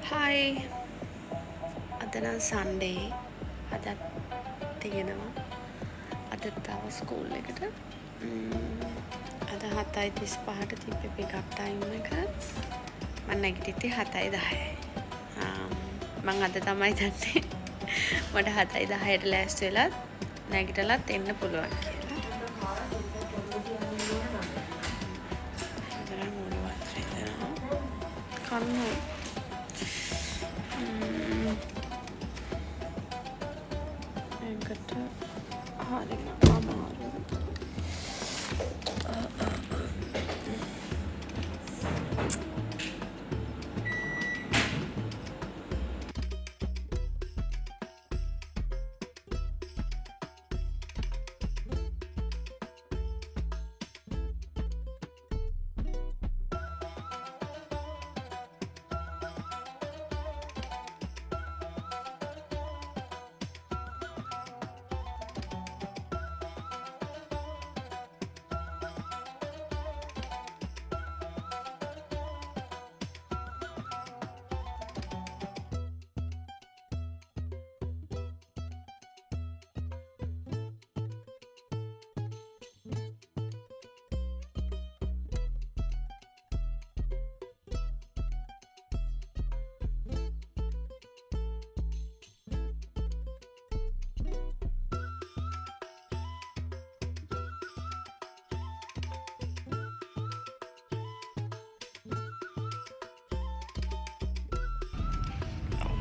Hi. අද නම් Sunday. අද තියෙනවා. අද තව ස්කූල් එකට. අද 7:35ට තිබ්බේ pick up time එක. මම නැගිටින්නේ 7:10. මම අද තමයි දන්නේ. මට 7:10ට ලෑස්ති වෙලා නැගිටලත් එන්න පුළුවන් කියලා. කන්න ඒකට හරිම අමාරුයි.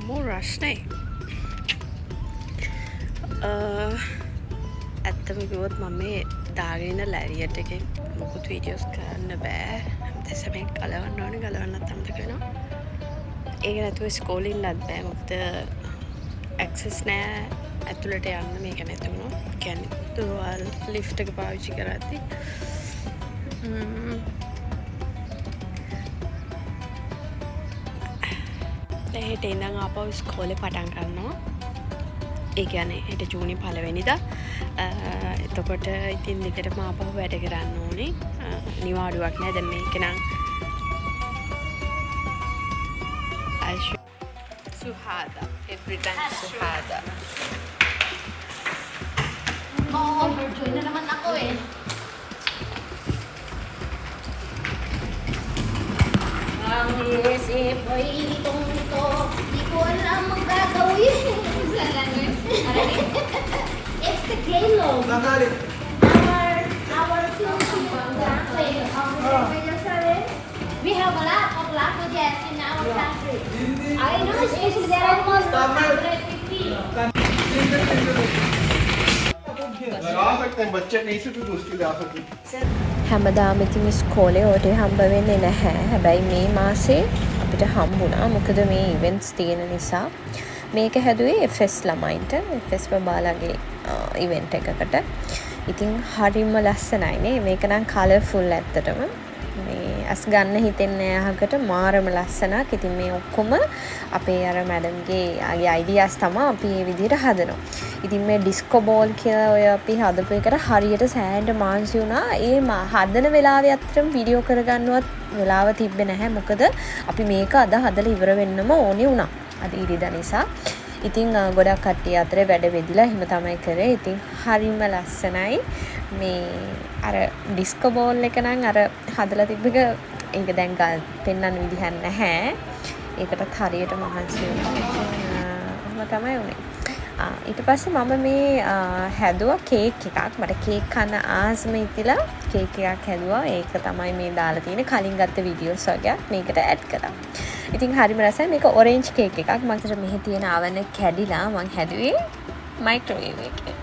More rush නේ. ඇත්තම කිව්වොත් මම මේ දාගෙන ඉන්න ලැරියට් එකෙන් මොකුත් වීඩියෝස් කරන්න බෑ. හැමතිස්සෙම මේක ගලවන්න ඕනේ, ගලවන්නත් අමතක වෙනවා. ඒක නැතුව ස්කෝලේ ඉන්නත් බෑ. මොකද ඇක්සස් නෑ ඇතුළට යන්න මේක නැති වුණා. කියන්නේ දුරවල් ලිෆ්ට් එක පාවිච්චි කරද්දි හෙට ඉඳන් ආපහු ස්කෝලේ පටන් ගන්නවා. ඒ කියන්නේ හෙට ජූනි 1 වෙනිදා. එතකොට ඉතින් දෙකටම ආපහු වැඩ කරන්න ඕනේ. නිවාඩුවක් නෑ දැන් මේක නම්. Suhada. Every time Suhada. Overjoy na naman ako eh. Ang isip ay itong-ito, di ko alam ang gagawin. It's the K-Lo. Our team. We have a lot of languages in our country. I know, especially there are almost 150. හැමදාම ඉතින් ඉස්කෝලේ ඔට හම්බ වෙන්නේ නැහැ. හැබැයි මේ මාසේ අපිට හම්බුණා. මොකද මේ ඉවෙන්ට්ස් තියෙන නිසා. මේක හැදුවේ FS ළමයින්ට. FS බබාලගේ ඉවෙන්ට් එකකට. ඉතින් හරිම ලස්සනයි නේ. මේක නම් කලර්ෆුල් ඇත්තටම. මේ අස් ගන්න හිතෙන්නේ අහකට මාරම ලස්සනක්. ඉතින් මේ ඔක්කොම අපේ අර මැඩම්ගේ ආගේ අයිඩියාස් තමයි අපි මේ විදිහට හදනවා. ඉතින් මේ ඩිස්කෝ බෝල් කියලා ඔය අපි හදපු එකට හරියට සෑහෙන මාංශි වුණා. ඒ හදන වෙලාවේ අතරම වීඩියෝ කරගන්නවත් වෙලාව තිබ්බේ නැහැ. මොකද අපි මේක අද හදලා ඉවර වෙන්නම ඕනේ වුණා. අද ඉරිදා නිසා. ඉතින් ගොඩක් කට්ටිය අතරේ වැඩ වෙදිලා එහෙම තමයි කරේ. ඉතින් හරිම ලස්සනයි. මේ අර ඩිස්කෝ බෝල් එක නම් අර හදලා තිබ්බක ඒක දැන් පෙන්වන්න විදිහක් නැහැ. ඒකටත් හරියට මහන්සි වුණා. තමයි උනේ. ඊට පස්සේ මම මේ හැදුවා කේක් එකක්. මට කේක් කන්න ආසම ඉතිලා කේක් එකක් හැදුවා. ඒක තමයි මේ දාලා තියෙන්නේ. කලින් ගත්ත වීඩියෝස් වගේ මේකට ඇඩ් කරා. ඉතින් හරිම රසයි. මේක ඔරෙන්ජ් කේක් එකක්. මම මෙහි තියෙන ආවන කැඩිලා මම හැදුවේ මයික්‍රෝවේව් එකේ.